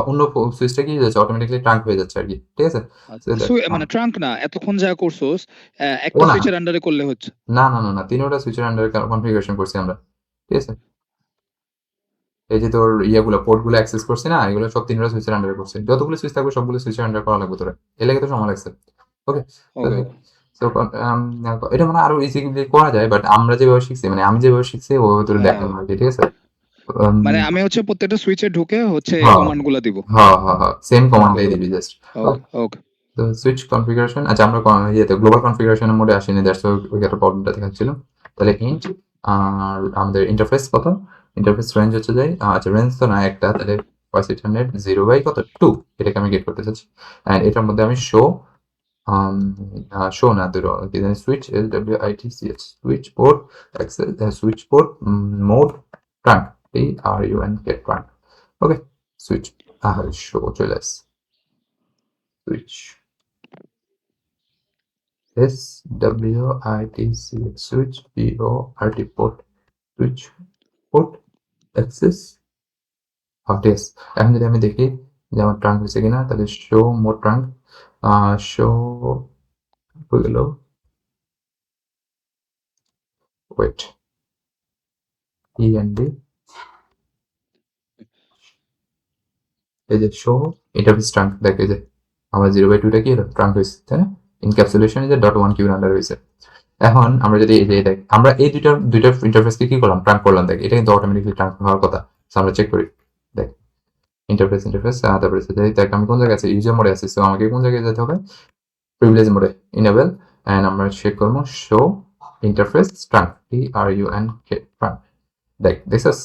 অন্য সুইচটা কি হয়ে যাচ্ছে, অটোমেটিকলি ট্রাঙ্ক হয়ে যাচ্ছে আর কি, ঠিক আছে? So that, মানে ট্রাঙ্ক না, এতক্ষণ যা করছোস ও একটা না, সুইচের আন্ডারে করলে হচ্ছে? না, তিনোটা সুইচের আন্ডারে কনফিগারেশন করছি আমরা, ঠিক আছে? এই যে তোর ইয়েগুলো পোর্টগুলো অ্যাক্সেস করছি না, এগুলো সব তিনটা সুইচের আন্ডারে করছি। যতগুলো সুইচ থাকবে সবগুলো সুইচের আন্ডার করা লাগবে তোরা, এর লাগে তো সময় লাগছে, ওকে। ওকে। সো এটা মানে আরো ইজিলি করা যায়, বাট আমরা যেভাবে শিখছি, মানে আমি যেভাবে শিখছি ওভাবে তোর দেখানো আর কি, ঠিক আছে? মানে আমি হচ্ছে প্রত্যেকটা সুইচে ঢুকে হচ্ছে এই হ্যাঁ কমান্ড গুলা দিব। হ্যাঁ, সেম কমান্ডটাই দিবি জাস্ট। ওকে ওকে তো সুইচ কনফিগারেশন, আচ্ছা আমরা ইয়েতে গ্লোবাল কনফিগারেশনের মোডে আসিনি, দ্যাটস ওই একটা প্রবলেমটা দেখাচ্ছিল। তাহলে ইন্ট আর আমাদের ইন্টারফেস কত, ইন্টারফেস রেঞ্জ হচ্ছে যাই, আচ্ছা রেঞ্জ তো না একটা, তাহলে ফার্স্ট 0/2 এটাকে আমি গেট করতে চাচ্ছি। অ্যান্ড এটার মধ্যে আমি শো না দুটো কি জানি, switch SWITCH, switch port access, switch port mode trunk TRUNK trunk, okay. Switch show চলে আসছে, switch SWITCH, switch PORT port, switch port access হটএস। এখন যদি আমি দেখি যে আমার ট্রাঙ্ক হয়েছে কিনা, তাহলে শো মোড ট্রাঙ্ক, শো হয়ে গেল, ওয়েট, END, এই যে শো ইন্টারফেস ট্রাঙ্ক, দেখ এই যে আমার 0/2টা কি হলো, ট্রাঙ্ক হয়েছে, তাই না? ইনক্যাপসুলেশন এই যে .1 কিউর আন্ডার হয়েছে। এখন আমরা যদি এই যে দেখ, আমরা এই দুইটা ইন্টারফেসকে কি করলাম, ট্রাঙ্ক করলাম, দেখ এটা কিন্তু অটোমেটিকলি ট্রাঙ্ক হওয়ার কথা। আমরা চেক করি, দেখ ইন্টারফেস তারপরে দেখ আমি কোন জায়গায় আছি, ইউজার মোডে আছি। সো আমাকে কোন জায়গায় যেতে হবে, প্রিভিলেজ মোডে, ইনেবল, এন্ড আমরা চেক করবো show interface trunk TRUNK trunk. দেখছিস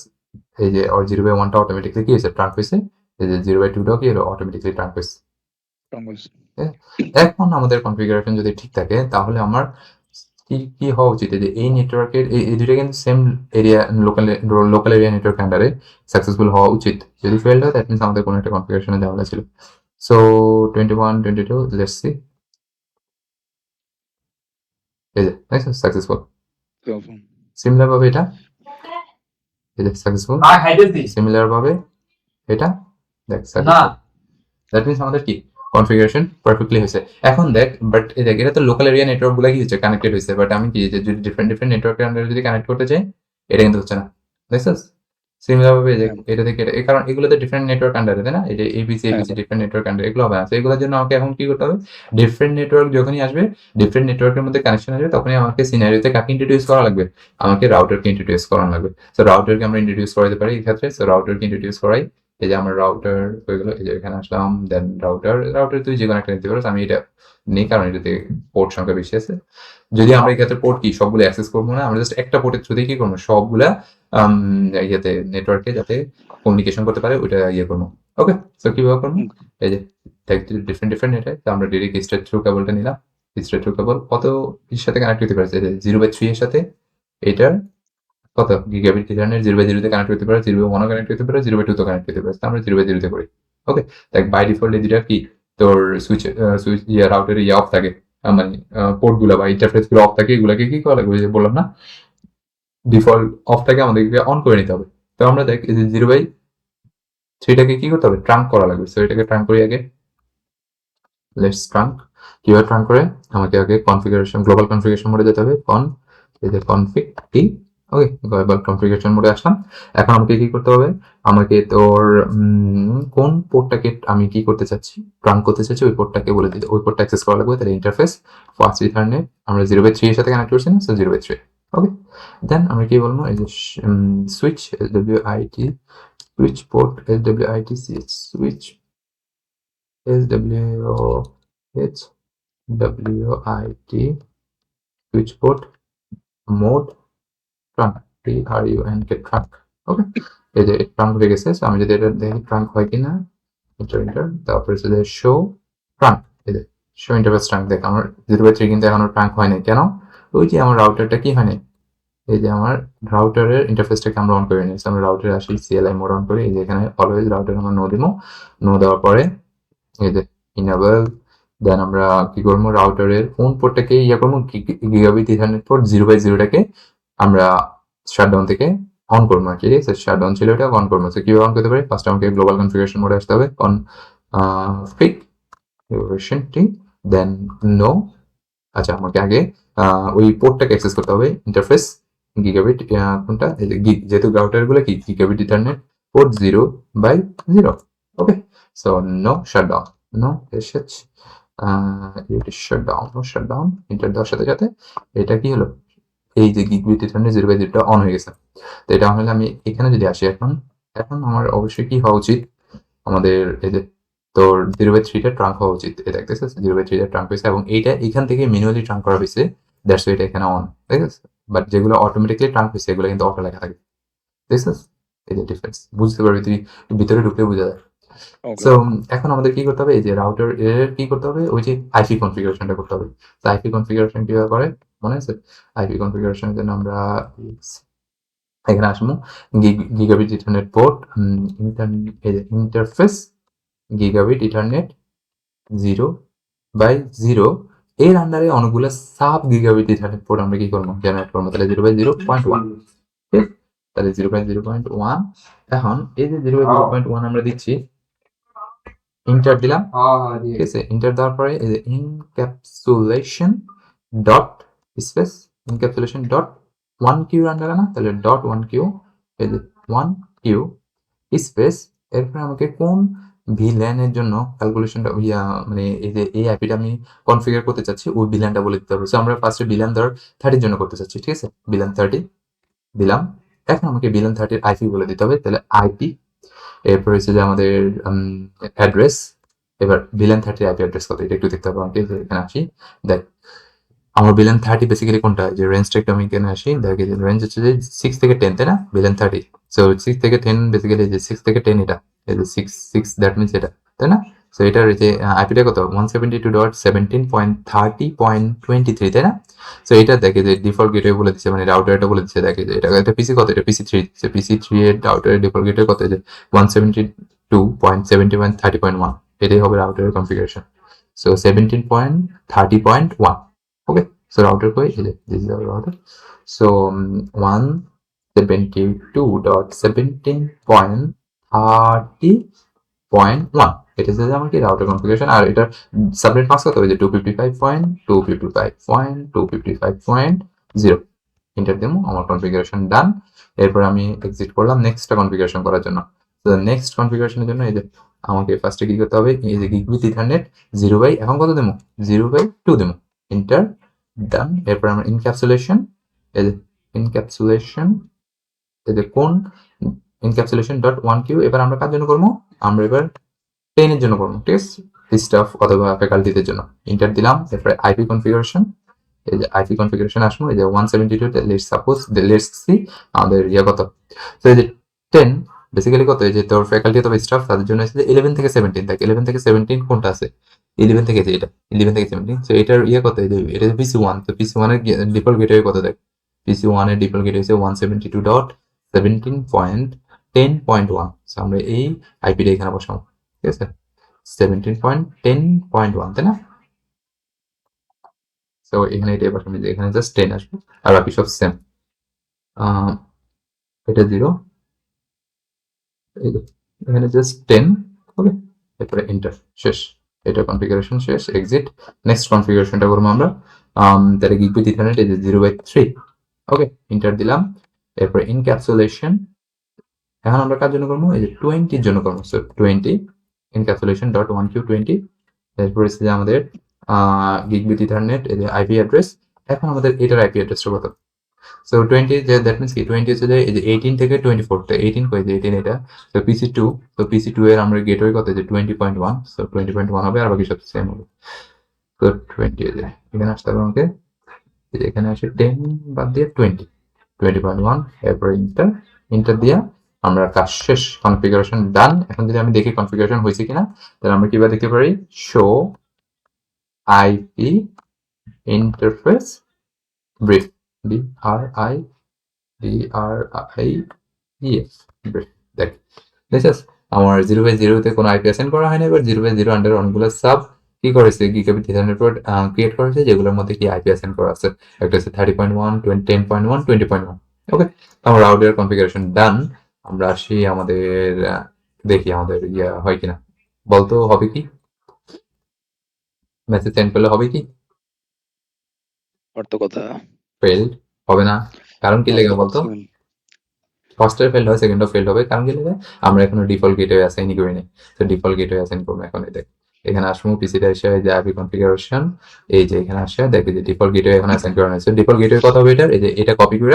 এই যে ওর 0/1টা অটোমেটিকলি কি হয়েছে, ট্রাঙ্ক হয়েছে। এই যে 0/2টাও কি হলো, অটোমেটিকলি ট্রাঙ্ক হয়েছে। এখন আমাদের কনফিগারেশন যদি ঠিক থাকে, তাহলে আমার কি হওয়া উচিত, যে এই নেটওয়ার্কের এই দুইটা কিন্তু same area, local area network আন্ডারে সাকসেসফুল হওয়া উচিত। যদি ফেল হয় দ্যাট মিনস আমাদের কোনো একটা কনফিগারেশনে ঝামেলা ছিল। সো 21, 22, লেটস সি, এই যে সাকসেসফুল। সিমিলার ভাবে এটা, এই যে সাকসেসফুল। সিমিলার ভাবে এটা, দেখ সাকসেসফুল। দ্যাট মিনস আমাদের কি কনফিগারেশন পারফেক্টলি হয়েছে। এখন দেখ বাট এই দেখ এটা তো লোকাল এরিয়া নেটওয়ার্ক গুলা কি হচ্ছে কানেক্টেড হয়েছে, বাট আমি কি যে যদি ডিফারেন্ট নেটওয়ার্কের আন্ডারে যদি কানেক্ট করতে চাই এটা কিন্তু হচ্ছে না, দেখছিস? সিমিলার ভাবে যে হ্যাঁ এটা থেকে এটা, এই কারণ এগুলো তো ডিফারেন্ট নেটওয়ার্ক আন্ডারে, তাই না? এটা এবিসি হ্যাঁ এবিসি ডিফারেন্ট নেটওয়ার্ক আন্ডারে, এগুলো হবে না। তো এগুলোর জন্য আমাকে এখন কি করতে হবে, ডিফারেন্ট নেটওয়ার্ক যখনই আসবে, ডিফারেন্ট নেটওয়ার্কের মধ্যে কানেকশন আসবে, তখনই আমাকে সিনারিওতে কাকে ইন্ট্রোডিউস করা লাগবে, আমাকে রাউটারকে ইন্ট্রোডিউস করানো লাগবে। সো রাউটারকে আমরা ইন্ট্রোডিউস করাতে পারি এই ক্ষেত্রে। সো রাউটারকে ইন্ট্রোডিউস করাই, এই যে আমার রাউটার হয়ে গেল, এই যে এখানে আসলাম, দেন রাউটার তুই যে কোনো একটা নিতে পারিস, আমি এটা নেই কারণ এটাতে পোর্ট সংখ্যা বেশি আছে। যদি আমরা এই ক্ষেত্রে পোর্ট কি সবগুলো অ্যাক্সেস করবো না, আমরা জাস্ট একটা পোর্টের থ্রুতে কি করবো, সবগুলা ইয়েতে নেটওয়ার্কে যাতে কমিউনিকেশন করতে পারে ওইটা ইয়ে করবো। ওকে, সো কিভাবে করবো, এই যে ডিফারেন্ট নেটে আমরা ডিরেক্ট স্ট্রেট থ্রু কেবলটা নিলাম। স্ট্রেট থ্রু কেবল কত এর সাথে কানেক্ট করতে পারছে, 0/3 এর সাথে এইটার কত গিগাবিট ইথারনেট 0/0 তে কানেক্ট করতে পারে, 0/1 কানেক্ট করতে পারে, 0/2 তে কানেক্ট করতে পারে। আমরা 0/0 তে করি। ওকে, দেখ বাই ডিফল্ট এই দুটা কি তোর সুইচ রাউটার অফ থাকে, মানে পোর্ট গুলা বা ইন্টারফেস গুলো অফ থাকে, এগুলাকে কি করা লাগবে, ওই যে বললাম না ডিফল্ট অফ থাকে, আমাদেরকে অন করে নিতে হবে। তো আমরা দেখ এই যে 0/3টাকে কি করতে হবে, ট্রাঙ্ক করা লাগবে। সো এটাকে ট্রাঙ্ক করি আগে, লেটস ট্রাঙ্ক। কিভাবে ট্রাঙ্ক করে, আমাকে আগে কনফিগারেশন গ্লোবাল কনফিগারেশন মোডে যেতে হবে, এই যে কনফিগ টি। ওকে, গ্লোবাল কনফিগারেশন মোডে আসলাম। এখন আমাকে কি করতে হবে, আমাকে তোর কোন পোর্টটাকে আমি কি করতে চাচ্ছি, ট্রাঙ্ক করতে চাচ্ছি, ওই পোর্টটাকে বলে দিতে, ওই পোর্টটা অ্যাক্সেস করা লাগবে। তাহলে ইন্টারফেস ফার্স্ট ইথারনেট আমরা 0/3 এর সাথে কানেক্ট করছি না, সো 0/3। ওকে, দেন আমরা কি বলবো, এই যে switch SWIT, switch port SWIT, switch SWIT switch port mode trunk TRUNK trunk. Okay, এই যে ট্রাঙ্ক হয়ে গেছে। আমি যদি এটা দেখি ট্রাঙ্ক হয় কিনা, এন্টার, তারপরে হচ্ছে যে শো ট্রাঙ্ক, এই যে শো ইন্টারফেস ট্রাঙ্ক। দেখ আমার 0/3 কিন্তু এখনো ট্রাঙ্ক হয় নাই, কেন? ওই যে আমার রাউটারটা কি হয় নাই, এই যে আমার রাউটারের ইন্টারফেসটাকে আমরা অন করে নিয়েছি। আমরা রাউটারে আসি, CLI মোড অন করি, এই যে এখানে অলওয়েজ রাউটার আমরা নো দিব, নো দেওয়ার পরে এই যে ইনেবল, দেন আমরা কি করবো, রাউটারের কোন পোর্টটাকে ইয়ে করবো, গিগাবিট ইথারনেট পোর্ট 0/0টাকে আমরা শাটডাউন থেকে অন করবো আর কি। ঠিক আছে, শাটডাউন ছিল এটা, অন করবো। কিভাবে অন করতে পারি, ফার্স্ট আমাকে গ্লোবাল কনফিগারেশন মোডে আসতে হবে, কনফিগ টি, দেন নো। আচ্ছা, আমাকে আগে ওই পোর্টটাকে অ্যাক্সেস করতে হবে, ইন্টারফেস গিগাবিট কোনটা, যেহেতু রাউটার গুলো কি gigabit ethernet port 0/0। Okay, so no shutdown, no SH shutdown enter দেওয়ার সাথে সাথে এটা কি হলো, এই যে গিগাবিট ইথারনেট 0/0টা অন হয়ে গেছে। তো এটা অন হলে আমি এখানে যদি আসি, এখন আমার অবশ্যই কি হওয়া উচিত, আমাদের এই যে তোর 0/3টা ট্রাঙ্ক হওয়া উচিত। এটা দেখতেছিস 0/3টা ট্রাঙ্ক হয়েছে, এবং এইটা এখান থেকে ম্যানুয়ালি ট্রাঙ্ক করা হয়েছে, দ্যাটস এটা এখানে অন, ঠিক আছে? বাট যেগুলো অটোমেটিক্যালি ট্রাঙ্ক হয়েছে এগুলো কিন্তু অটো লেখা থাকে, দেখছিস? এই যে ডিফারেন্স বুঝতে পারবি তুই, ভিতরে ঢুকলে বোঝা যায়। ওকে সো এখন আমাদের কি করতে হবে, এই যে রাউটার এর কি করতে হবে, ওই যে আইপি কনফিগারেশনটা করতে হবে। তো আইপি কনফিগারেশন কিভাবে করে মনে আছে? আইপি কনফিগারেশনের জন্য আমরা এখানে আসবো, gigabit ethernet port, interface gigabit ethernet 0/0 এর আন্ডারে অনেকগুলো সাব গিগাবিট ইথারনেট পোর্ট আমরা কি করবো, জেনারেট করবো। তাহলে 0/0.1, ঠিক, তাহলে 0/0.1। এখন এই যে 0/0.1 আমরা দিচ্ছি, ইন্টার দিলাম, ঠিক আছে? ইন্টার দেওয়ার পরে এই যে encapsulation dot space, encapsulation dot 1Q আন্ডারে না, তাহলে ডট 1Q, এই যে 1Q স্পেস, এরপরে আমাকে কোন ভিল্যান এর জন্য ক্যালকুলেশনটা মানে এই যে এই আইপিটা আমি কনফিগার করতে চাচ্ছি, ওই ভিল্যানটা বলে দিতে হবে। সো আমরা ফার্স্টে ভিল্যান ধর 30 এর জন্য করতে চাচ্ছি, ঠিক আছে? ভিল্যান 30 দিলাম। এখন আমাকে ভিল্যান 30 এর আইপি বলে দিতে হবে, তাহলে আইপি, এরপর হচ্ছে যে আমাদের অ্যাড্রেস। এবার ভিল্যান 30 আইপি অ্যাড্রেস কত, এটা একটু দেখতে হবে আমাকে। এখানে আসি, দেখ আমার ভিলেন 30 বেসিক্যালি কোনটা, যে রেঞ্জটা একটু আমি এখানে আসি, দেখি যে রেঞ্জ হচ্ছে যে 6 থেকে 10, তাই না? ভিলেন 30, সো 6 থেকে 10 বেসিক্যালি, যে 6 থেকে 10 এটা, এই যে 6 দ্যাট মিনস এটা, তাই না? সো এটার যে আইপিটা কত, 172.17.30.23, তাই না? সো এটা দেখে যে ডিফল্ট গেটওয়ে বলে দিচ্ছে, মানে রাউটার এটা বলে দিচ্ছে, দেখে যে এটা পিসি কত, এটা PC 3, PC 3 এর রাউটারের ডিফল্ট গেটওয়ে কত, যে 172.70.30.1, এটাই হবে রাউটারের configuration. So 17.30.1. Okay, so router কই, এই যে this is our router. So 172.17.30.1, এটা হচ্ছে যে আমার কি রাউটার কনফিগারেশন, আর এটার সাবনেট মাস্ক কত, ওই যে 255.255.255.0 এন্টার দেবো, আমার কনফিগারেশন ডান। এরপর আমি এক্সিট করলাম নেক্সটটা কনফিগারেশন করার জন্য। তো নেক্সট কনফিগারেশনের জন্য এই যে আমাকে ফার্স্টে কি করতে হবে, এই যে গিগবিথ ইথারনেট 0 এখন কত দেবো, 0/2 দেবো, এন্টার, ডান। এরপর আমরা ইনক্যাপসুলেশন, এই যে ইনক্যাপসুলেশন, এই যে কোন ইনক্যাপসুলেশন ডট 1Q, এবার আমরা কার জন্য করবো, আমরা এবার 10 এর জন্য করবো, ঠিক আছে, স্টাফ অথবা ফ্যাকাল্টিদের জন্য। এন্টার দিলাম। এরপরে আইপি কনফিগারেশন, এই যে আইপি কনফিগারেশন আসবো, এই যে 172, লেটস সাপোজ, লেটস সি আমাদের ইয়ে কত। তো এই যে 10 বেসিক্যালি কত, এই যে তোর ফ্যাকাল্টি অথবা স্টাফ তাদের জন্য হচ্ছে 11 থেকে 17, দেখ 11 থেকে 17 কোনটা আছে, 11 থেকে যে এটা 11 থেকে 17, তো এটার ইয়ে কত, এই যে এটা PC1, তো PC1 এর ডিফল্ট গেটওয়ে কত, দেখ PC1 এর ডিফল্ট গেটওয়ে হচ্ছে 172.17.10.1, সো আমরা এই আইপিটা এখানে বসাবো, ঠিক আছে, 17.10.1, তাই না? সো এখানে এটাই বসাবো, যে এখানে জাস্ট 10 আসবে, আর বাকি সব সেম। এটা 0, এখানে জাস্ট 10 হবে, এরপরে এন্টার, শেষ। এটা কনফিগারেশন শেষ, এক্সিট। নেক্সট কনফিগারেশনটা করবো আমরা, তাহলে গিগবিথ ইথারনেট এই যে 0/3, ওকে, এন্টার দিলাম। এরপরে ইনক্যাপসুলেশন, এখন আমরা কার জন্য করবো, এই যে 20 এর জন্য করবো, সো 20 ইনক্যাপসুলেশন ডট 1Q20। এরপরে হচ্ছে যে আমাদের গিগবিথ ইথারনেট, এই যে আইপি অ্যাড্রেস, এখন আমাদের এটার আইপি অ্যাড্রেসটা কত, সো 20, যে দ্যাট মিনস কি 20 হচ্ছে যে এই যে 18 থেকে 24, তো 18 কই, যে 18 এটা, তো PC2, তো PC2 এর আমরা গেটওয়ে কত, যে 20.1, সো 20.1 হবে, আর বাকি সব সেম হবে। তো 20, এই যে এখানে আসতে হবে আমাকে, এই যে এখানে আসে 10 বাদ দিয়ে 20.1, এরপর ইন্টার, ইন্টার দিয়া আমরা কাজ শেষ, কনফিগারেশন ডান। এখন যদি আমি দেখি কনফিগারেশন হয়েছে কিনা, তাহলে আমরা কিভাবে দেখতে পারি, show IP interface brief, BRIEF, দেখ দেখছিস, আমার 0/0 তে কোনো আইপি অ্যাসাইন করা হয় না, এবার 0/0 আন্ডার অনেকগুলো সাব কি করেছে, গিগাবিট ইথারনেট পোর্ট ক্রিয়েট করেছে, যেগুলোর মধ্যে কি আইপি অ্যাসাইন করা আছে, একটা হচ্ছে 30.1, 10.1, 20.1, ওকে। আমার রাউটার কনফিগারেশন ডান। আমরা আসি আমাদের দেখি আমাদের ইয়ে হয় কিনা, বলতো হবে কি, মেসেজ সেন্ড করলে হবে কি, অর্থ কথা। ফেল হবে না, কারণ কি লেগে বলতো, বুঝছেন? ফার্স্টের ফেল হয়, সেকেন্ডও ফেল হবে, কারণ কি লেগে, আমরা এখনো ডিফল্ট গেটওয়ে অ্যাসাইনই করিনি, তো ডিফল্ট গেটওয়ে অ্যাসাইন করবো এখন। এই দেখ এখানে আসবো, পিসিটা এসে এই যে আইপি কনফিগারেশন, এই যে এখানে আসে দেখি যে ডিফল্ট গেটওয়ে এখন অ্যাসাইন করা হয়েছে। ডিফল্ট গেটওয়ে কত হবে এটার, এই যে এটা কপি করে,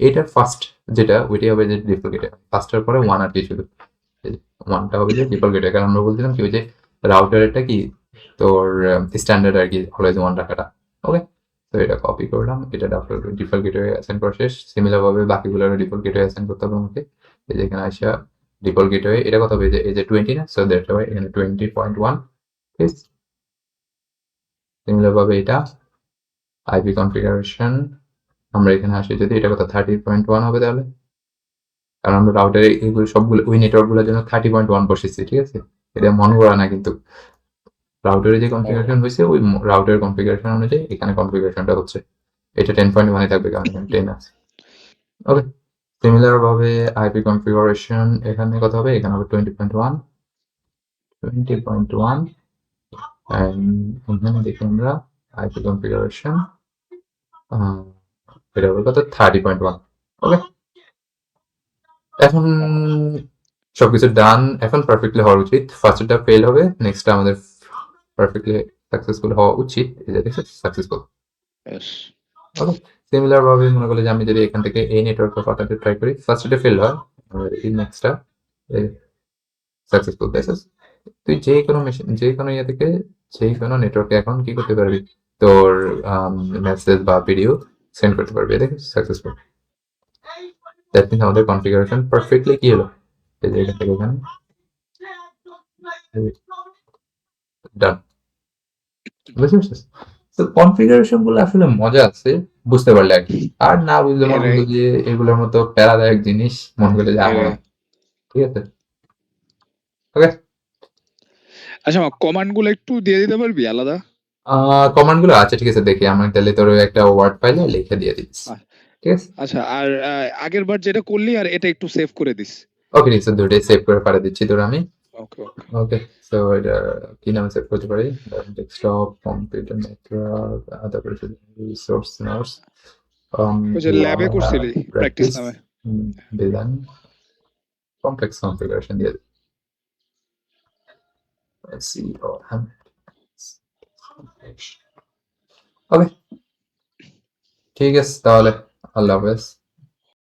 এটা ফার্স্ট যেটা ওইটাই হবে যে ডিফল্ট গেটওয়ে, ফার্স্টের পরে 1 আর কি, শুধু 1টা হবে যে ডিফল্ট গেটওয়ে, কারণ আমরা বলছিলাম কি ওই যে রাউটারটা কি তোর স্ট্যান্ডার্ড আর কি, অলওয়েজ 1 রাখাটা, ওকে। তো এটা কপি করলাম, এটা ডিফল্ট গেটওয়ে অ্যাসাইন করা শেষ। সিমিলার ভাবে বাকিগুলোর ডিফল্ট গেটওয়ে অ্যাসাইন করতে হবে আমাকে, এই যে এখানে আসা ডিফল্ট গেটওয়ে, এটা কত হবে, এই যে 20 না, সো দ্যাটস ওয়াই এখানে 20.1, ঠিক, সিমিলার ভাবে এটা আইপি কনফিগারেশন, আমরা এখানে আসি যদি এটা কত 30.1 হবে, তাহলে কারণ আমরা রাউটারে এইগুলো সবগুলো ওই নেটওয়ার্কগুলোর জন্য 30.1 বসেছি, ঠিক আছে, এটা মনে করা না কিন্তু, রাউটারে যে কনফিগারেশন হয়েছে ওই রাউটারের কনফিগারেশন অনুযায়ী এখানে কনফিগারেশনটা হচ্ছে, এটা 10.1 থাকবে কারণ এখানে 10 আছে, ওকে। সিমিলার ভাবে আইপি কনফিগারেশন এখানে কত হবে, এখানে হবে 20.1, এন্ড এখানে দেখি আমরা আইপি কনফিগারেশন এটা হবে কত 30.1, ওকে। এখন সবকিছু ডান, এখন পারফেক্টলি হওয়া উচিত, ফার্স্টটা ফেল হবে, নেক্সটটা আমাদের পারফেক্টলি সাকসেসফুল হওয়া উচিত, এই যে দেখছো সাকসেসফুল, Yes. ওকে। সিমিলার ভাবে মনে করলে যে আমি যদি এখান থেকে এই নেটওয়ার্কটা পাঠাতে ট্রাই করি, ফার্স্টটা ফেল হয়, এই নেক্সটটা সাকসেসফুল, দেখছিস, তুই যে কোনো মেশিন যে কোনো ইয়ে থেকে যে কোনো নেটওয়ার্কে এখন কি করতে পারবি, তোর মেসেজ বা ভিডিও সেন্ড করতে পারবি, দেখিস সাকসেসফুল, দ্যাট মিনস আমাদের কনফিগারেশন পারফেক্টলি কি হলো, এই যে এখান থেকে এখানে ডান, বুঝতে পারছিস। তো কনফিগারেশন গুলো আসলে মজা আছে বুঝতে পারলে আর কি, আর না বুঝলে মনে এরাই হলো যে এগুলোর মতো প্যারাদায়ক জিনিস মনে করলে যে আমার, এরাই ঠিক আছে, ওকে। আচ্ছা, কমান্ড গুলো একটু দিয়ে দিতে পারবি আলাদা? কমান্ড গুলো আচ্ছা ঠিক আছে, দেখি আমার তাহলে তোর একটা ওয়ার্ড ফাইলে লিখে দিয়ে দিচ্ছি, আ- ঠিক আছে, আচ্ছা, আর আগের বার যেটা করলি আর এটা একটু সেভ করে দিস। ওকে ঠিক আছে, দুটোই সেভ করে পাঠিয়ে দিচ্ছি তোর আমি। ওকে, ওকে। ওকে, সো এটা কি নামে সেভ করতে পারি? ডেস্কটপ, কম্পিউটার নেটওয়ার্ক, তারপরে রিসোর্স নোটস, ওই যে ল্যাবে করছিলি প্র্যাকটিস প্র্যাকটিস, নামে। ডিজাইন, কমপ্লেক্স কনফিগারেশন দিয়ে দিই। Let's see what happens. ওকে, ঠিক আছে তাহলে, আল্লাহ হাফেজ।